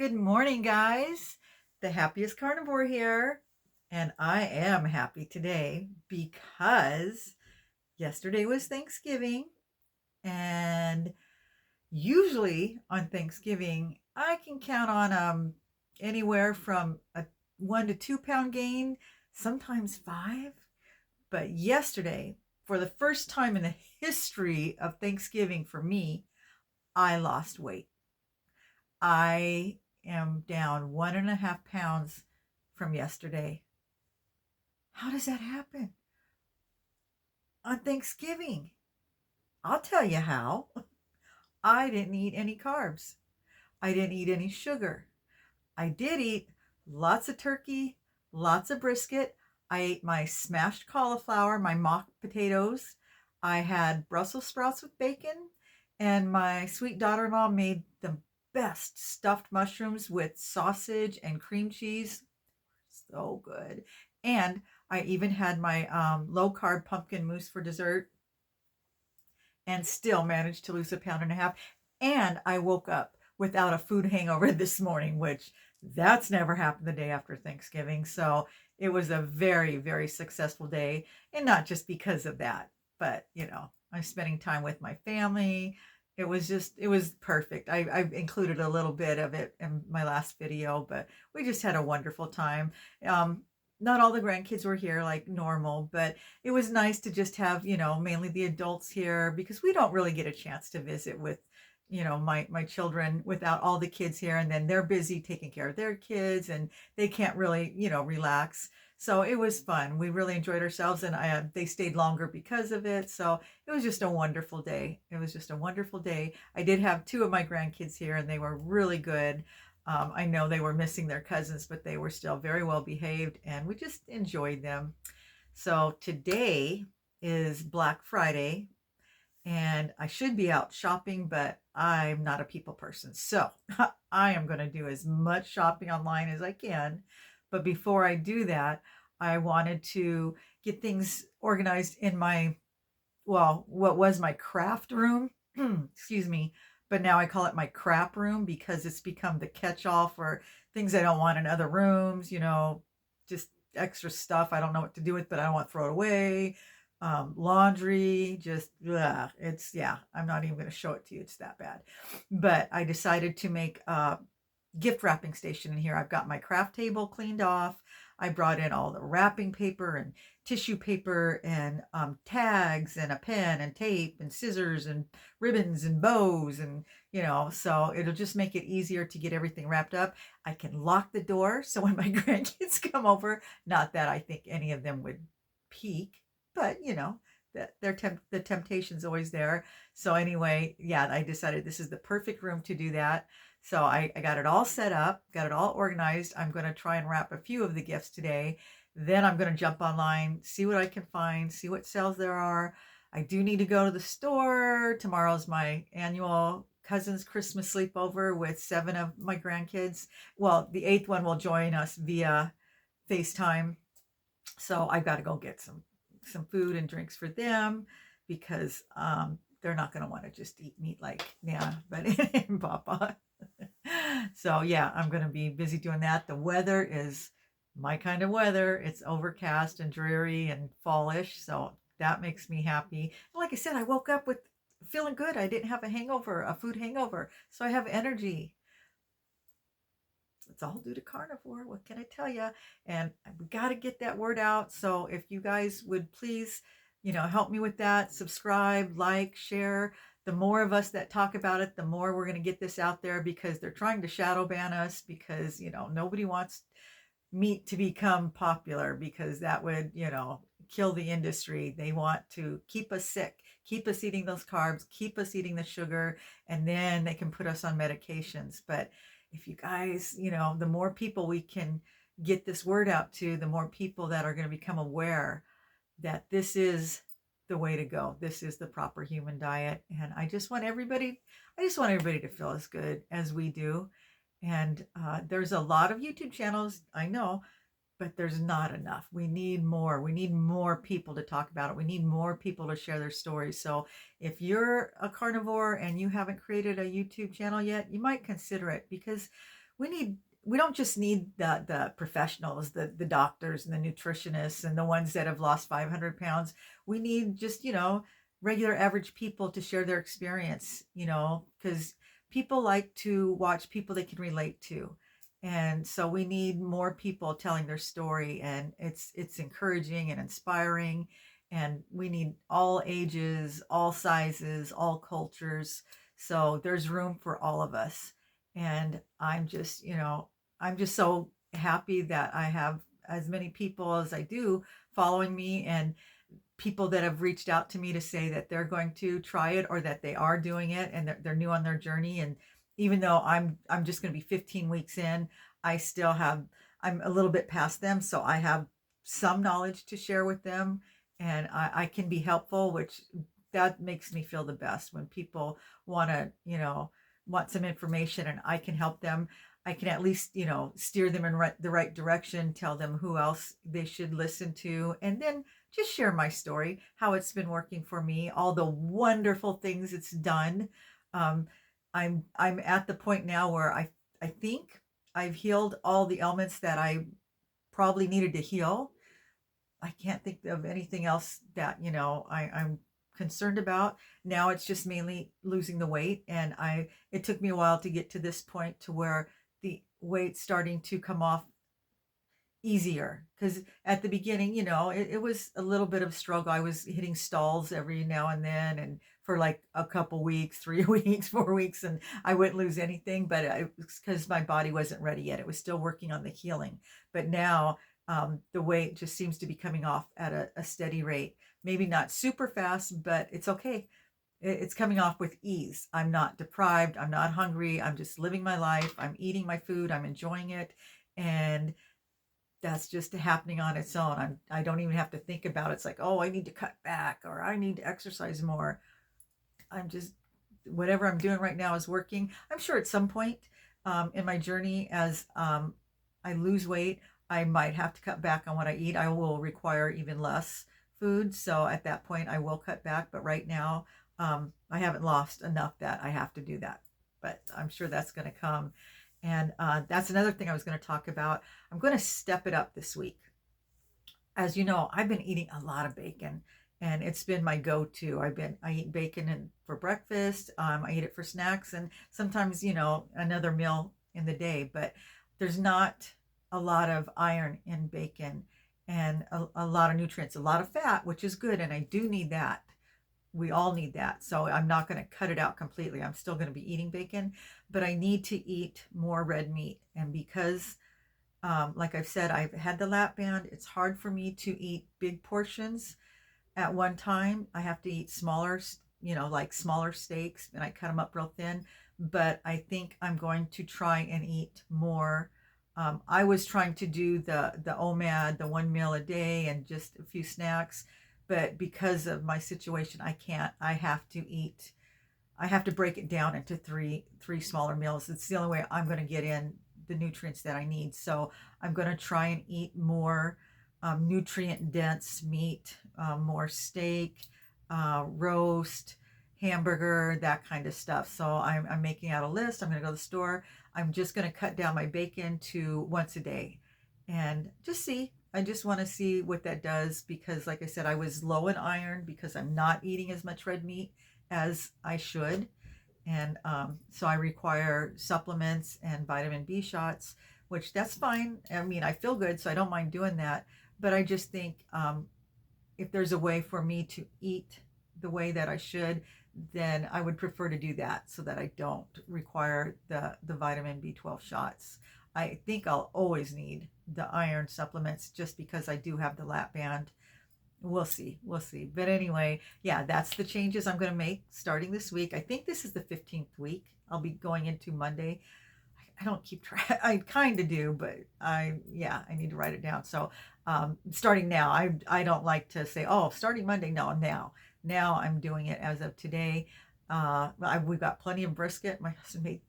Good morning, guys. The happiest carnivore here. And I am happy today because yesterday was Thanksgiving. And usually on Thanksgiving, I can count on anywhere from a 1 to 2 pound gain, sometimes five. But yesterday, for the first time in the history of Thanksgiving for me, I lost weight. I am down 1.5 pounds from yesterday. How does that happen on Thanksgiving? I'll tell you how. I didn't eat any carbs. I didn't eat any sugar. I did eat lots of turkey, lots of brisket. I ate my smashed cauliflower, my mock potatoes. I had Brussels sprouts with bacon, and my sweet daughter in law made the best stuffed mushrooms with sausage and cream cheese. So good. And I even had my low carb pumpkin mousse for dessert and still managed to lose 1.5 pounds. And I woke up without a food hangover this morning, which that's never happened the day after Thanksgiving. So it was a very, very successful day. And not just because of that, but I'm spending time with my family. It was perfect. I've included a little bit of it in my last video, but we just had a wonderful time. Um, not all the grandkids were here like normal, but it was nice to just have, mainly the adults here because we don't really get a chance to visit with, my children without all the kids here. And then they're busy taking care of their kids and they can't really, relax. So it was fun. We really enjoyed ourselves and they stayed longer because of it. So it was just a wonderful day. It was just a wonderful day. I did have two of my grandkids here and they were really good. I know they were missing their cousins, but they were still very well behaved and we just enjoyed them. So today is Black Friday and I should be out shopping, but I'm not a people person. So I am going to do as much shopping online as I can. But before I do that, I wanted to get things organized in my, well, what was my craft room. Excuse me. But now I call it my crap room because it's become the catch all for things I don't want in other rooms, just extra stuff I don't know what to do with, but I don't want to throw it away. Laundry, just, ugh, yeah, I'm not even going to show it to you. It's that bad. But I decided to make a gift wrapping station in here. I've got my craft table cleaned off. I brought in all the wrapping paper and tissue paper and tags and a pen and tape and scissors and ribbons and bows and so it'll just make it easier to get everything wrapped up. I can lock the door so when my grandkids come over, not that I think any of them would peek, but that the temptation's always there. So anyway, yeah, I decided this is the perfect room to do that. So I got it all set up, got it all organized. I'm going to try and wrap a few of the gifts today. Then I'm going to jump online, see what I can find, see what sales there are. I do need to go to the store. Tomorrow's my annual cousin's Christmas sleepover with 7 of my grandkids. Well, the 8th one will join us via FaceTime. So I've got to go get some food and drinks for them because they're not going to want to just eat meat like Nana, but Papa. So yeah, I'm going to be busy doing that. The weather is my kind of weather. It's overcast and dreary and fallish. So that makes me happy. Like I said, I woke up with feeling good. I didn't have a hangover, a food hangover. So I have energy. It's all due to Carnivore. What can I tell you? And we got to get that word out. So if you guys would please, help me with that, subscribe, like, share. The more of us that talk about it, the more we're going to get this out there because they're trying to shadow ban us because, nobody wants meat to become popular because that would, kill the industry. They want to keep us sick, keep us eating those carbs, keep us eating the sugar, and then they can put us on medications. But if you guys, the more people we can get this word out to, the more people that are going to become aware that this is the way to go. This is the proper human diet. And I just want everybody to feel as good as we do. And there's a lot of YouTube channels, I know, but there's not enough. We need more. We need more people to talk about it. We need more people to share their stories. So if you're a carnivore and you haven't created a YouTube channel yet, you might consider it because we don't just need the professionals, the doctors and the nutritionists and the ones that have lost 500 pounds. We need just, regular average people to share their experience, because people like to watch people they can relate to. And so we need more people telling their story, and it's encouraging and inspiring. And we need all ages, all sizes, all cultures. So there's room for all of us. And I'm just so happy that I have as many people as I do following me, and people that have reached out to me to say that they're going to try it or that they are doing it and they're new on their journey. And even though I'm just going to be 15 weeks in, I still have I'm a little bit past them, so I have some knowledge to share with them, and I can be helpful, which that makes me feel the best when people want to, want some information and I can help them. I can at least, steer them in the right direction, tell them who else they should listen to, and then just share my story, how it's been working for me, all the wonderful things it's done. Um, I'm at the point now where I think I've healed all the ailments that I probably needed to heal. I can't think of anything else that, I'm concerned about. Now it's just mainly losing the weight. And it took me a while to get to this point to where the weight's starting to come off easier. Because at the beginning, it was a little bit of struggle. I was hitting stalls every now and then, and for like a couple weeks, 3 weeks, 4 weeks, and I wouldn't lose anything. But it was because my body wasn't ready yet. It was still working on the healing. But now the weight just seems to be coming off at a steady rate. Maybe not super fast, but it's okay. It's coming off with ease. I'm not deprived. I'm not hungry. I'm just living my life. I'm eating my food. I'm enjoying it. And that's just happening on its own. I don't even have to think about it. It's like, oh, I need to cut back or I need to exercise more. I'm just, whatever I'm doing right now is working. I'm sure at some point in my journey, as I lose weight, I might have to cut back on what I eat. I will require even less food. So at that point, I will cut back. But right now, I haven't lost enough that I have to do that. But I'm sure that's going to come. And that's another thing I was going to talk about. I'm going to step it up this week. As you know, I've been eating a lot of bacon, and it's been my go-to. I eat bacon for breakfast. I eat it for snacks, and sometimes another meal in the day. But there's not a lot of iron in bacon, and a lot of nutrients, a lot of fat, which is good, and I do need that. We all need that. So I'm not going to cut it out completely. I'm still going to be eating bacon, but I need to eat more red meat. And because, like I've said, I've had the lap band, it's hard for me to eat big portions at one time. I have to eat smaller, like smaller steaks, and I cut them up real thin. But I think I'm going to try and eat more. I was trying to do the OMAD, the 1 meal a day, and just a few snacks. But because of my situation, I can't. I have to break it down into three smaller meals. It's the only way I'm going to get in the nutrients that I need. So I'm going to try and eat more nutrient dense meat, more steak, roast, hamburger, that kind of stuff. So I'm making out a list. I'm going to go to the store. I'm just going to cut down my bacon to once a day and just see. I just want to see what that does, because like I said, I was low in iron because I'm not eating as much red meat as I should. And so I require supplements and vitamin B shots, which that's fine. I mean, I feel good, so I don't mind doing that. But I just think if there's a way for me to eat the way that I should, then I would prefer to do that so that I don't require the vitamin B12 shots. I think I'll always need the iron supplements just because I do have the lap band. We'll see. We'll see. But anyway, yeah, that's the changes I'm going to make starting this week. I think this is the 15th week. I'll be going into Monday. I don't keep track. I kind of do, but I need to write it down. So starting now, I don't like to say, oh, starting Monday. No, now I'm doing it as of today. We've got plenty of brisket. My husband made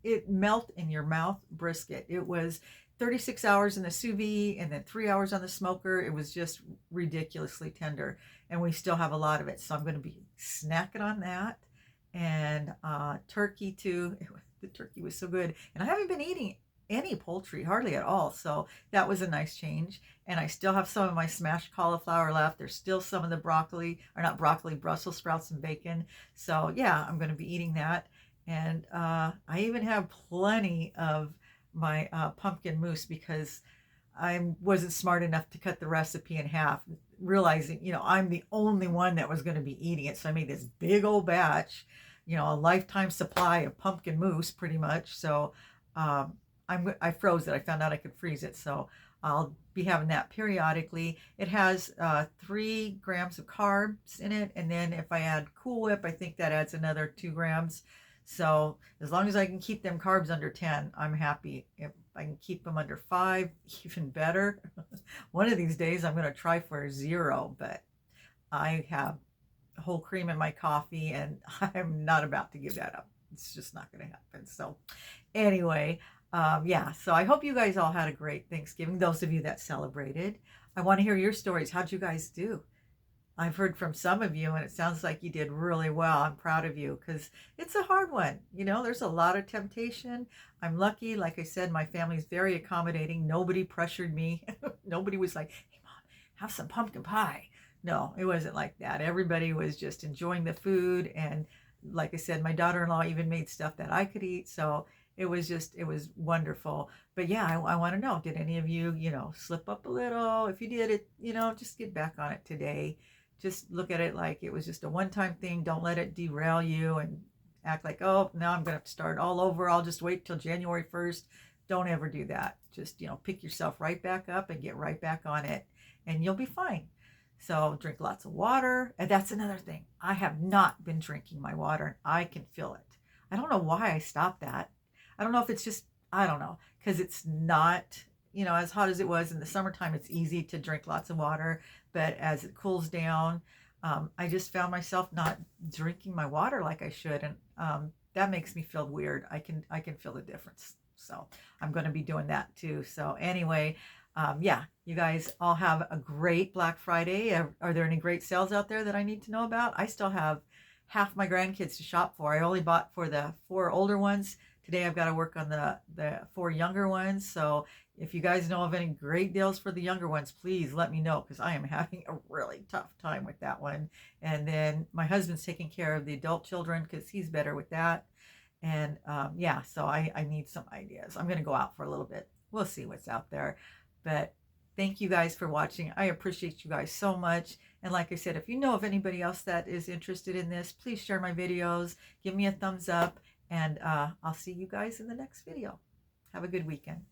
it melt in your mouth brisket. It was 36 hours in the sous vide and then 3 hours on the smoker. It was just ridiculously tender, and we still have a lot of it. So I'm going to be snacking on that, and turkey too. The turkey was so good, and I haven't been eating any poultry, hardly at all. So that was a nice change. And I still have some of my smashed cauliflower left. There's still some of the broccoli, or not broccoli, Brussels sprouts and bacon. So yeah, I'm going to be eating that. And I even have plenty of my pumpkin mousse because I wasn't smart enough to cut the recipe in half, realizing, I'm the only one that was going to be eating it. So I made this big old batch, a lifetime supply of pumpkin mousse pretty much. So I froze it. I found out I could freeze it. So I'll be having that periodically. It has 3 grams of carbs in it. And then if I add Cool Whip, I think that adds another 2 grams. So as long as I can keep them carbs under 10, I'm happy. If I can keep them under 5, even better. One of these days I'm going to try for 0, but I have whole cream in my coffee and I'm not about to give that up. It's just not going to happen. So anyway, yeah, so I hope you guys all had a great Thanksgiving. Those of you that celebrated, I want to hear your stories. How'd you guys do? I've heard from some of you and it sounds like you did really well. I'm proud of you because it's a hard one. There's a lot of temptation. I'm lucky. Like I said, my family's very accommodating. Nobody pressured me. Nobody was like, hey, Mom, have some pumpkin pie. No, it wasn't like that. Everybody was just enjoying the food. And like I said, my daughter-in-law even made stuff that I could eat. So it was wonderful. But yeah, I want to know, did any of you, slip up a little? If you did it, just get back on it today. Just look at it like it was just a one-time thing. Don't let it derail you and act like, oh, now I'm going to have to start all over. I'll just wait till January 1st. Don't ever do that. Just, pick yourself right back up and get right back on it and you'll be fine. So drink lots of water. And that's another thing. I have not been drinking my water and I can feel it. I don't know why I stopped that. I don't know if it's just, I don't know, because it's not, as hot as it was in the summertime, it's easy to drink lots of water. But as it cools down, I just found myself not drinking my water like I should. And that makes me feel weird. I can feel the difference. So I'm going to be doing that too. So anyway, yeah, you guys all have a great Black Friday. Are there any great sales out there that I need to know about? I still have half my grandkids to shop for. I only bought for the 4 older ones. Today I've got to work on the 4 younger ones. So if you guys know of any great deals for the younger ones, please let me know because I am having a really tough time with that one. And then my husband's taking care of the adult children because he's better with that. And yeah, so I need some ideas. I'm going to go out for a little bit. We'll see what's out there. But thank you guys for watching. I appreciate you guys so much. And like I said, if you know of anybody else that is interested in this, please share my videos. Give me a thumbs up. And I'll see you guys in the next video. Have a good weekend.